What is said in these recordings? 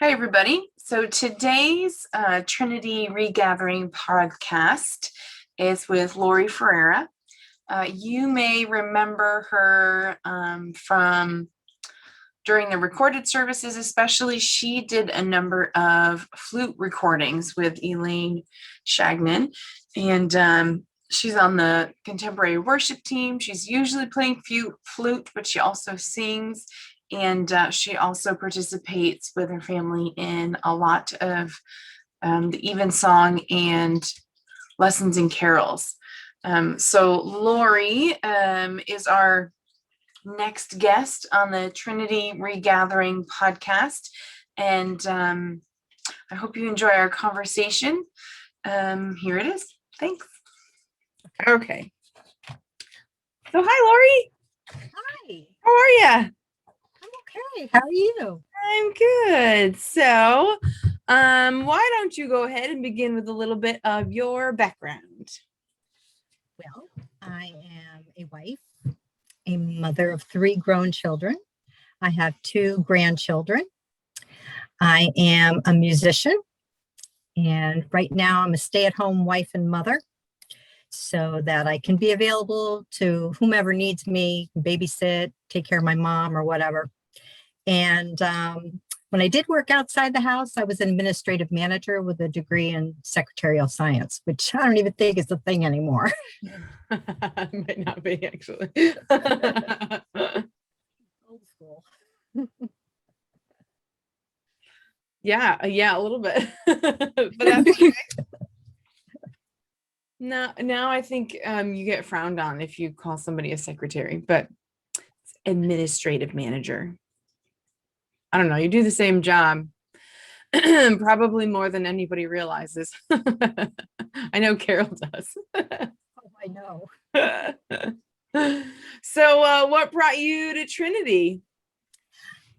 Hi, everybody. So today's Trinity Regathering podcast is with Lori Ferreira. You may remember her from during the recorded services, especially. She did a number of flute recordings with Elaine Shagnon, and she's on the contemporary worship team. She's usually playing flute, but she also sings. And she also participates with her family in a lot of the evensong and lessons and carols. So Lori is our next guest on the Trinity Regathering podcast. And I hope you enjoy our conversation. Here it is. Thanks. Okay. So hi, Lori. Hi. How are you? Okay, how are you? I'm good. So, why don't you go ahead and begin with a little bit of your background? Well, I am a wife, a mother of 3 grown children. I have 2 grandchildren. I am a musician, and right now I'm a stay-at-home wife and mother, so that I can be available to whomever needs me, babysit, take care of my mom or whatever. And when I did work outside the house, I was an administrative manager with a degree in secretarial science, which I don't even think is a thing anymore. Might not be, actually. Old school. Yeah, a little bit. But that's okay. Now I think you get frowned on if you call somebody a secretary, but it's administrative manager. I don't know, you do the same job, probably more than anybody realizes. I know Carol does. Oh, I know. So what brought you to Trinity?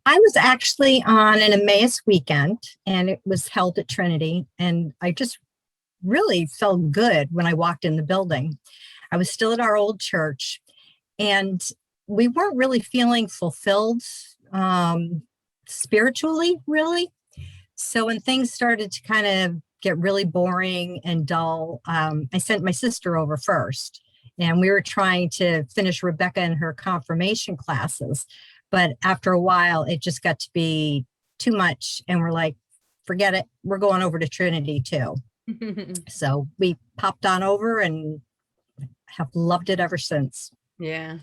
I was actually on an Emmaus weekend, and it was held at Trinity, and I just really felt good when I walked in the building. I was still at our old church, and we weren't really feeling fulfilled spiritually, really. So when things started to kind of get really boring and dull, I sent my sister over first, and we were trying to finish Rebecca and her confirmation classes. But after a while, it just got to be too much, and we're like, forget it. We're going over to Trinity too. So we popped on over and have loved it ever since. Yeah,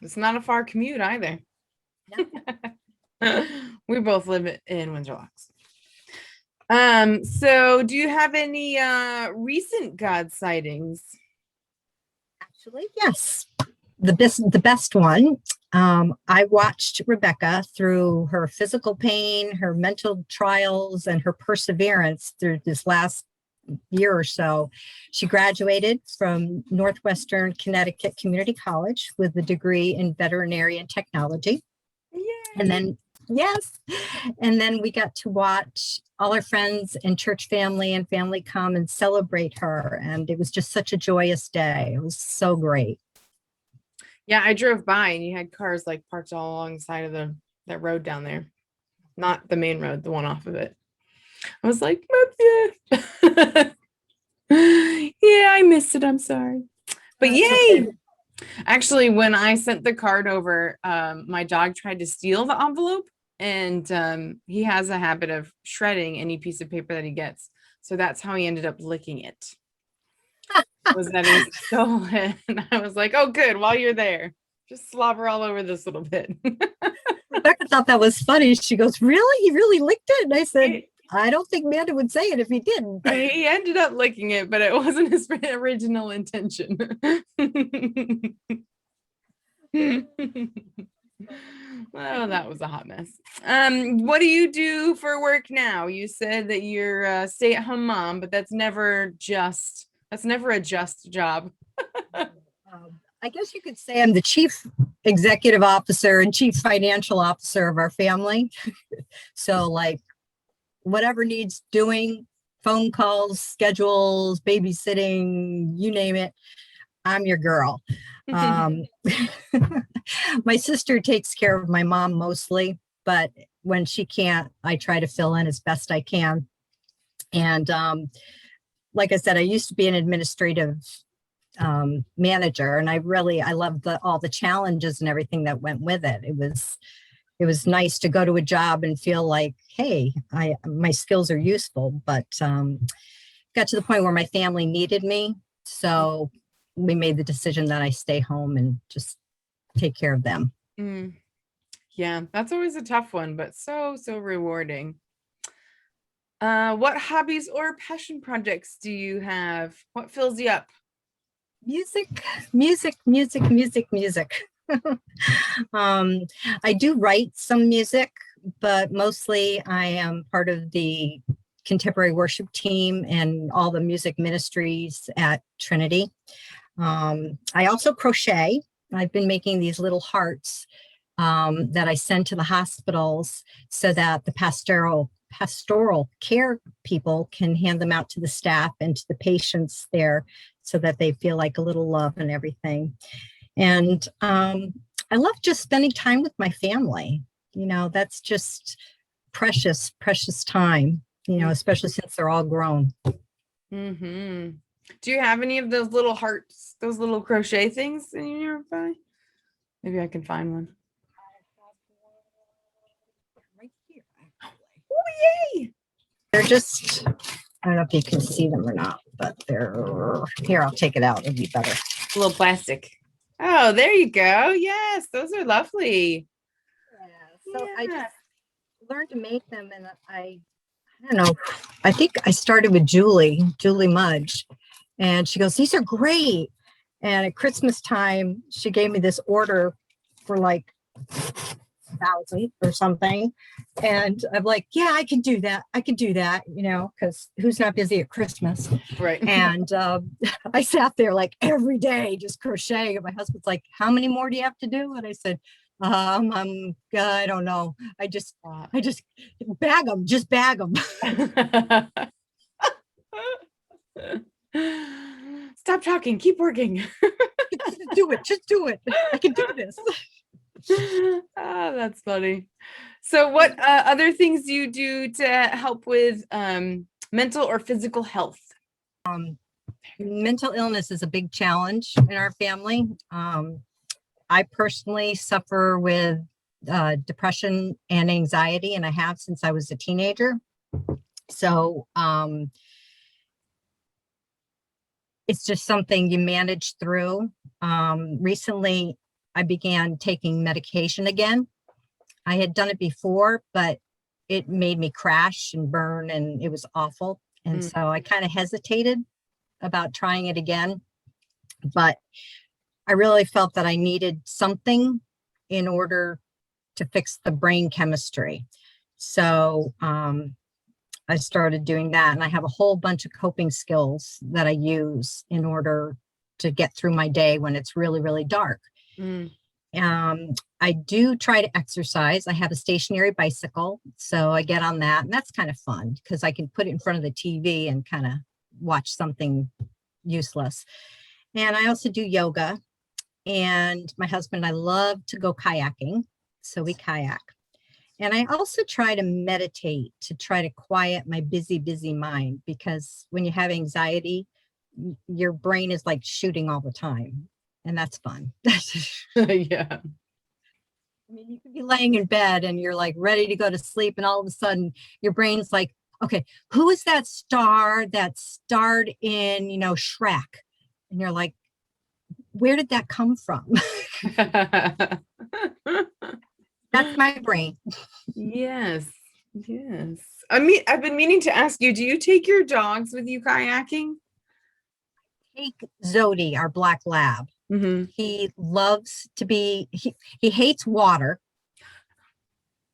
it's not a far commute either. No. We both live in Windsor Locks. So do you have any recent God sightings? Actually, yes. The best one. I watched Rebecca through her physical pain, her mental trials, and her perseverance through this last year or so. She graduated from Northwestern Connecticut Community College with a degree in veterinary technology. Yay. And then, yes, and then we got to watch all our friends and church family and family come and celebrate her. And it was just such a joyous day. It was so great. Yeah, I drove by and you had cars like parked all along the side of that road down there. Not the main road, the one off of it. I was like, yeah. Yeah, I missed it. I'm sorry. But yay. Okay. Actually, when I sent the card over, my dog tried to steal the envelope, and he has a habit of shredding any piece of paper that he gets. So that's how he ended up licking it. Was that he stole it. And I was like, oh, good. While you're there, just slobber all over this little bit. Rebecca thought that was funny. She goes, really? He really licked it? And I said, I don't think Amanda would say it if he didn't. He ended up licking it, but it wasn't his original intention. Well, that was a hot mess. What do you do for work now? You said that you're a stay-at-home mom, but that's never a just job. I guess you could say I'm the chief executive officer and chief financial officer of our family. So like whatever needs doing, phone calls, schedules, babysitting, you name it, I'm your girl. My sister takes care of my mom mostly, but when she can't, I try to fill in as best I can. And like I said, I used to be an administrative manager, and I loved all the challenges and everything that went with it. It was nice to go to a job and feel like, hey, my skills are useful, but got to the point where my family needed me. So we made the decision that I stay home and just take care of them. Yeah, that's always a tough one, but so rewarding. What hobbies or passion projects do you have? What fills you up? Music. I do write some music, but mostly I am part of the contemporary worship team and all the music ministries at Trinity. I also crochet. I've been making these little hearts that I send to the hospitals so that the pastoral care people can hand them out to the staff and to the patients there so that they feel like a little love and everything. And I love just spending time with my family. That's just precious time, especially since they're all grown. Mm-hmm. Do you have any of those little hearts, those little crochet things in your nearby? Maybe I can find one. Right here. Oh, yay! They're just, I don't know if you can see them or not, but they're here. I'll take it out. It'll be better. A little plastic. Oh, there you go. Yes, those are lovely. Yeah, so I just learned to make them, and I don't know. I think I started with Julie Mudge, and she goes, "These are great." And at Christmas time, she gave me this order for like 1,000 or something, and I'm like, "Yeah, I can do that. Because who's not busy at Christmas?" Right. And I sat there like every day just crocheting. And my husband's like, "How many more do you have to do?" And I said, I don't know. I just bag them, Stop talking, keep working. just do it. I can do this. Oh, that's funny. So what other things do you do to help with mental or physical health? Mental illness is a big challenge in our family. I personally suffer with depression and anxiety, and I have since I was a teenager. So it's just something you manage through. Recently, I began taking medication again. I had done it before, but it made me crash and burn, and it was awful. And so I kind of hesitated about trying it again. But I really felt that I needed something in order to fix the brain chemistry. So I started doing that, and I have a whole bunch of coping skills that I use in order to get through my day when it's really, really dark. I do try to exercise. I have a stationary bicycle, so I get on that, and that's kind of fun because I can put it in front of the TV and kind of watch something useless. And I also do yoga. And my husband and I love to go kayaking, so we kayak. And I also try to meditate to try to quiet my busy mind, because when you have anxiety, your brain is like shooting all the time, and that's fun. Yeah. I mean, you could be laying in bed and you're like ready to go to sleep, and all of a sudden your brain's like, okay, who is that star that starred in, Shrek? And you're like, where did that come from? That's my brain. Yes. I mean, I've been meaning to ask you, do you take your dogs with you kayaking? Take Zodi, our black lab. He loves to be, he hates water,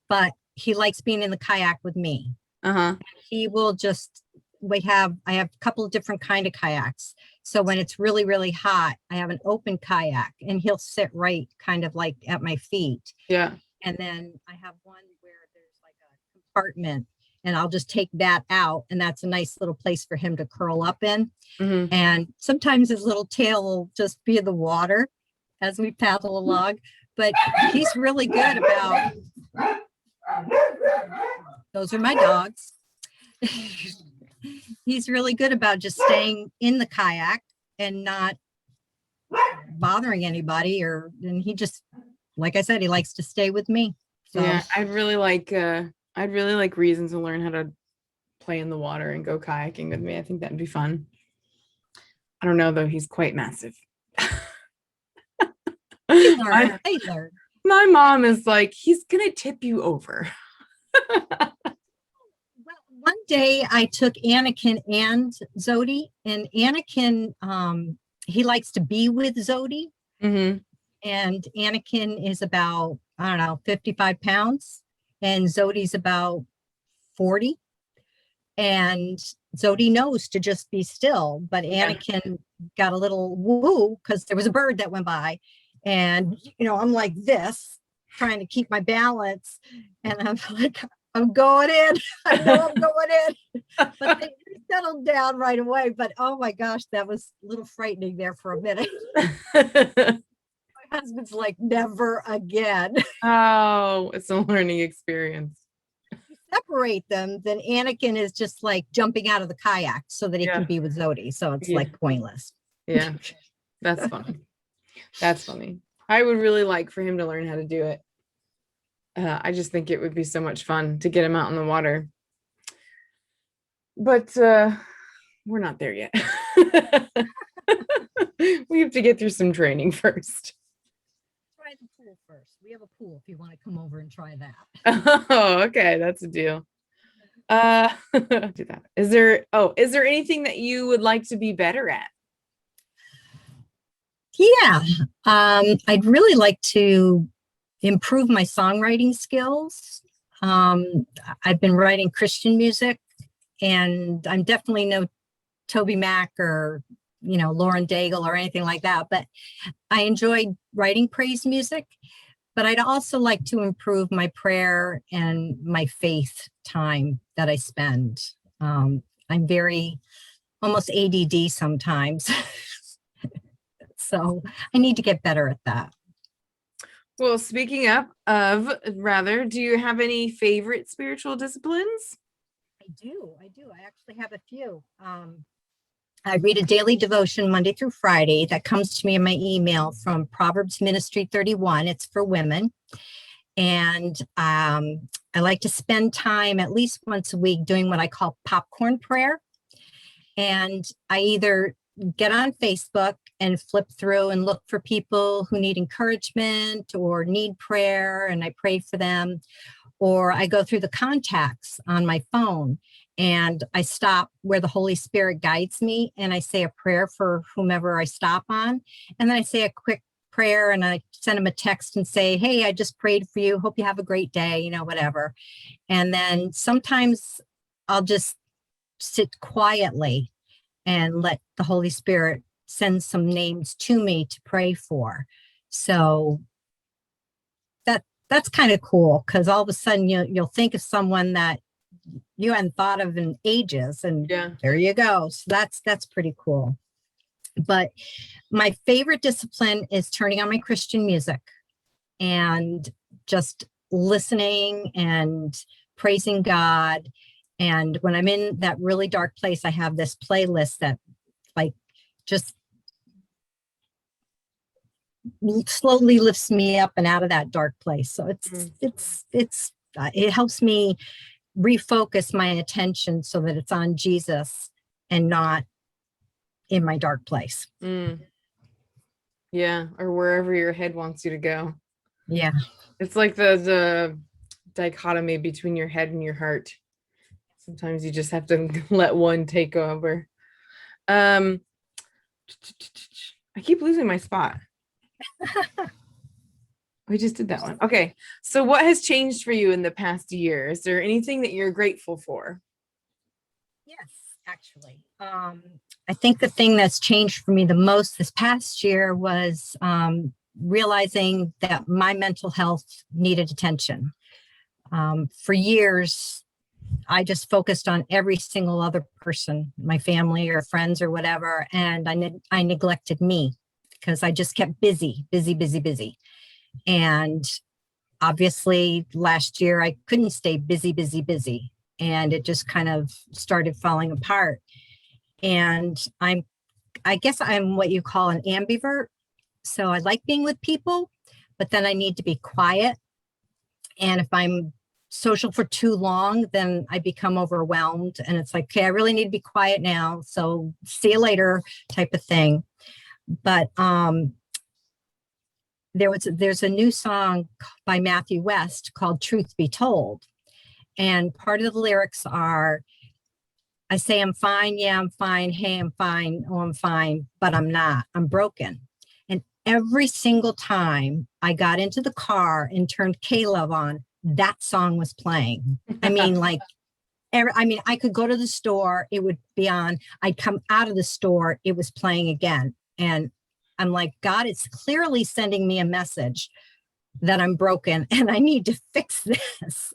but he likes being in the kayak with me. He will just, I have a couple of different kind of kayaks. So when it's really, really hot, I have an open kayak, and he'll sit right kind of like at my feet. Yeah. And then I have one where there's like a compartment, and I'll just take that out, and that's a nice little place for him to curl up in. And sometimes his little tail will just be in the water as we paddle along, but he's really good about Those are my dogs. He's really good about just staying in the kayak and not bothering anybody, and he just, like I said, he likes to stay with me. So Yeah, I'd really like Reason to learn how to play in the water and go kayaking with me. I think that'd be fun. I don't know though, he's quite massive. they learn. They learn. My mom is like, he's gonna tip you over. Well, one day I took Anakin and Zodi, and Anakin, he likes to be with Zodi. Mm-hmm. And Anakin is about, I don't know, 55 pounds, and Zodi's about 40. And Zodi knows to just be still, but Anakin got a little woo because there was a bird that went by. And, I'm like this, trying to keep my balance. And I'm like, I'm going in. I know I'm going in. But they settled down right away. But oh my gosh, that was a little frightening there for a minute. My husband's like, never again. Oh, it's a learning experience. Separate them, then Anakin is just like jumping out of the kayak so that he can be with Zodi. So it's like pointless. Yeah, that's funny. That's funny. I would really like for him to learn how to do it. I just think it would be so much fun to get him out in the water. But we're not there yet. We have to get through some training first. Try the pool first. We have a pool if you want to come over and try that. Oh, okay, that's a deal. Do that. Is there anything that you would like to be better at? Yeah. I'd really like to improve my songwriting skills. I've been writing Christian music, and I'm definitely no Toby Mac or Lauren Daigle or anything like that, but I enjoyed writing praise music. But I'd also like to improve my prayer and my faith time that I spend. I'm very almost ADD sometimes. So I need to get better at that. Well, speaking rather, do you have any favorite spiritual disciplines? I do. I actually have a few. I read a daily devotion Monday through Friday that comes to me in my email from Proverbs Ministry 31. It's for women. And I like to spend time at least once a week doing what I call popcorn prayer. And I either get on Facebook and flip through and look for people who need encouragement or need prayer, and I pray for them. Or I go through the contacts on my phone and I stop where the Holy Spirit guides me, and I say a prayer for whomever I stop on. And then I say a quick prayer and I send them a text and say, hey, I just prayed for you. Hope you have a great day, whatever. And then sometimes I'll just sit quietly and let the Holy Spirit send some names to me to pray for. So that's kind of cool, because all of a sudden you'll think of someone that you hadn't thought of in ages, and there you go. So that's pretty cool. But my favorite discipline is turning on my Christian music and just listening and praising God. And when I'm in that really dark place, I have this playlist that just slowly lifts me up and out of that dark place. So it helps me refocus my attention so that it's on Jesus and not in my dark place. Yeah, or wherever your head wants you to go. Yeah, it's like the dichotomy between your head and your heart. Sometimes you just have to let one take over. I keep losing my spot. We just did that one. Okay. So what has changed for you in the past year? Is there anything that you're grateful for? Yes, actually. I think the thing that's changed for me the most this past year was realizing that my mental health needed attention. For years, I just focused on every single other person, my family or friends or whatever, and I neglected me because I just kept busy. And obviously last year I couldn't stay busy, busy, busy. And it just kind of started falling apart. And I guess I'm what you call an ambivert. So I like being with people, but then I need to be quiet. And if I'm social for too long, then I become overwhelmed. And it's like, okay, I really need to be quiet now. So see you later type of thing. But there's a new song by Matthew West called Truth Be Told. And part of the lyrics are, I say I'm fine, yeah, I'm fine, hey, I'm fine, oh, I'm fine, but I'm not, I'm broken. And every single time I got into the car and turned K-Love on, that song was playing. I mean, like, I could go to the store, it would be on, I'd come out of the store, it was playing again. And I'm like, God, it's clearly sending me a message that I'm broken and I need to fix this.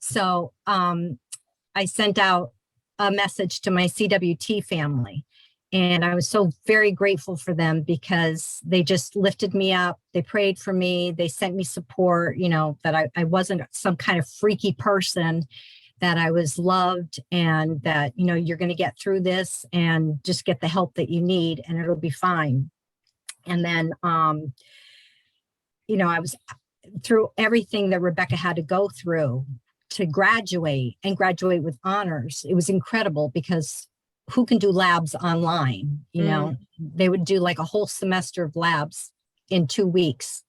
So I sent out a message to my CWT family, and I was so very grateful for them because they just lifted me up. They prayed for me. They sent me support, you know, that I wasn't some kind of freaky person, that I was loved, and that, you know, you're going to get through this and just get the help that you need and it'll be fine. And then, you know, I was through everything that Rebecca had to go through to graduate and graduate with honors. It was incredible because who can do labs online? You know, they would do like a whole semester of labs in 2 weeks,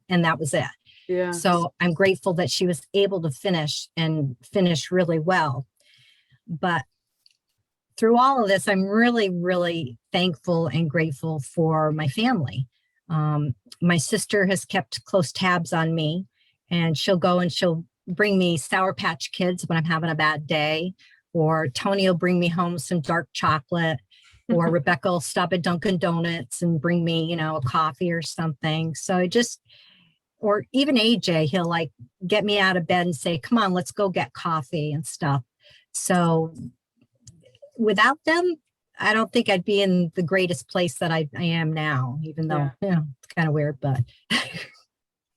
and that was it. Yeah. So I'm grateful that she was able to finish and finish really well. But through all of this, I'm really, really thankful and grateful for my family. My sister has kept close tabs on me, and she'll go and she'll bring me Sour Patch Kids when I'm having a bad day, or Tony will bring me home some dark chocolate, or Rebecca will stop at Dunkin' Donuts and bring me, you know, a coffee or something. So it just, or even AJ, he'll like get me out of bed and say, come on, let's go get coffee and stuff. So without them, I don't think I'd be in the greatest place that I am now, even though, you know, it's kind of weird, but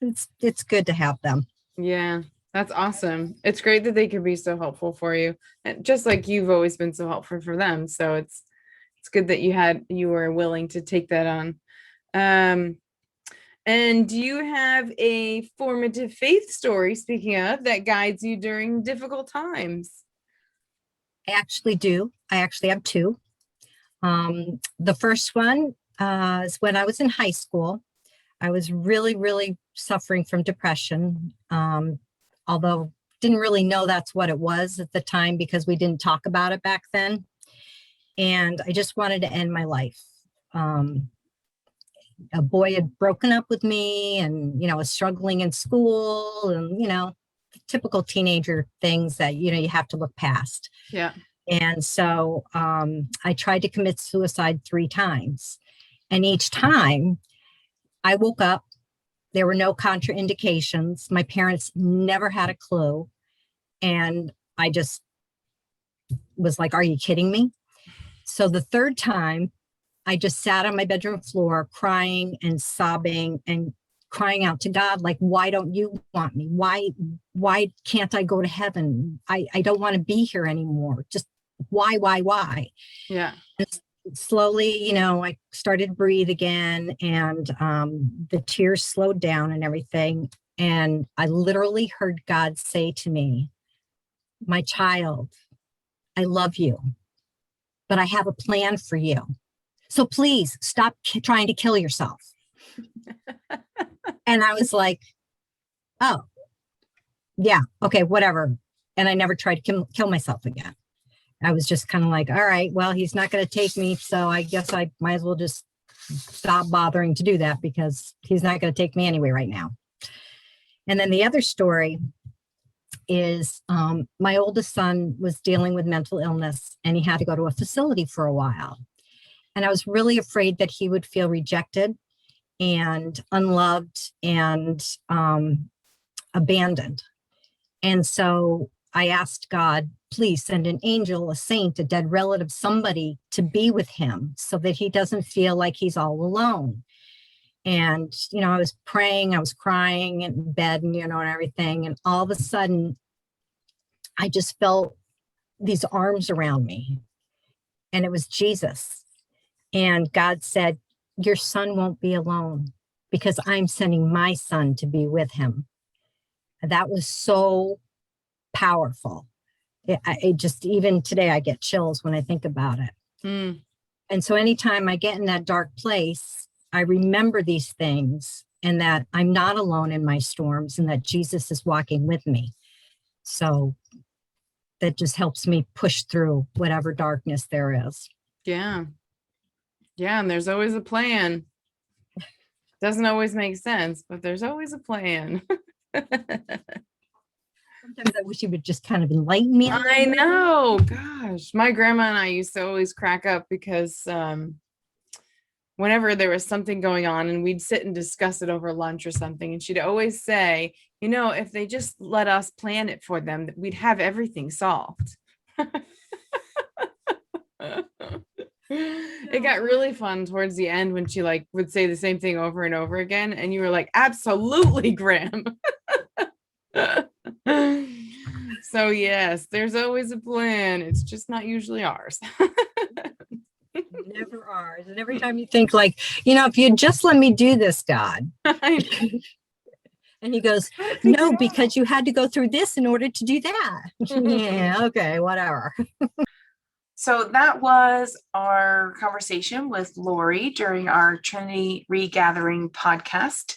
it's good to have them. Yeah, that's awesome. It's great that they could be so helpful for you, and just like you've always been so helpful for them. So it's good that you were willing to take that on. And do you have a formative faith story, speaking of, that guides you during difficult times? I actually do. I actually have two. The first one is when I was in high school. I was really, really suffering from depression, although didn't really know that's what it was at the time because we didn't talk about it back then. And I just wanted to end my life. A boy had broken up with me and, you know, was struggling in school and, you know, typical teenager things that, you know, you have to look past. Yeah. And so I tried to commit suicide 3 times. And each time I woke up, there were no contraindications. My parents never had a clue. And I just was like, are you kidding me? So the third time, I just sat on my bedroom floor crying and sobbing and crying out to God, like, why don't you want me? Why can't I go to heaven? I don't want to be here anymore. Just why? Yeah. And slowly, you know, I started to breathe again, and the tears slowed down and everything. And I literally heard God say to me, my child, I love you, but I have a plan for you. So please stop trying to kill yourself. And I was like, oh, yeah, okay, whatever. And I never tried to kill myself again. I was just kind of like, all right, well, he's not going to take me. So I guess I might as well just stop bothering to do that because he's not going to take me anyway right now. And then the other story is my oldest son was dealing with mental illness and he had to go to a facility for a while. And I was really afraid that he would feel rejected and unloved and abandoned. And so I asked God, please send an angel, a saint, a dead relative, somebody to be with him so that he doesn't feel like he's all alone. And, I was praying, I was crying in bed and, and everything. And all of a sudden, I just felt these arms around me, and it was Jesus. And God said, your son won't be alone because I'm sending my son to be with him. That was so powerful. It just, even today, I get chills when I think about it. Mm. And so anytime I get in that dark place, I remember these things, and that I'm not alone in my storms, and that Jesus is walking with me. So that just helps me push through whatever darkness there is. Yeah. Yeah. And there's always a plan. Doesn't always make sense, but there's always a plan. Sometimes I wish he would just kind of enlighten me. I know. Gosh, my grandma and I used to always crack up because whenever there was something going on and we'd sit and discuss it over lunch or something, and she'd always say, if they just let us plan it for them, we'd have everything solved. It got really fun towards the end when she would say the same thing over and over again, and you were like, absolutely, Graham. So yes, there's always a plan. It's just not usually ours. Never ours. And every time you think if you just let me do this, God. And he goes, no, because you had to go through this in order to do that. Yeah, okay, whatever. So that was our conversation with Lori during our Trinity Regathering podcast.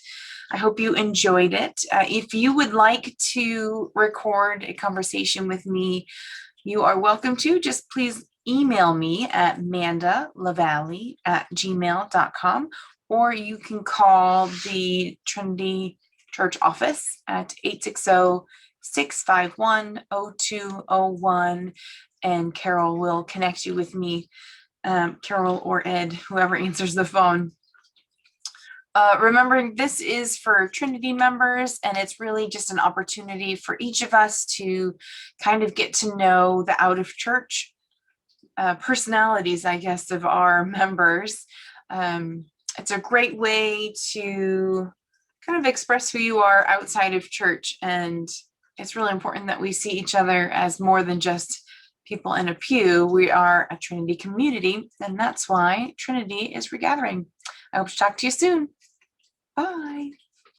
I hope you enjoyed it. If you would like to record a conversation with me, you are welcome to. Just please email me at mandalavallee@gmail.com, or you can call the Trinity Church office at 860-651-0201, and Carol will connect you with me, Carol or Ed, whoever answers the phone. Remembering this is for Trinity members, and it's really just an opportunity for each of us to kind of get to know the out of church personalities, I guess, of our members. It's a great way to kind of express who you are outside of church, and it's really important that we see each other as more than just people in a pew. We are a Trinity community, and that's why Trinity is Regathering. I hope to talk to you soon. Bye.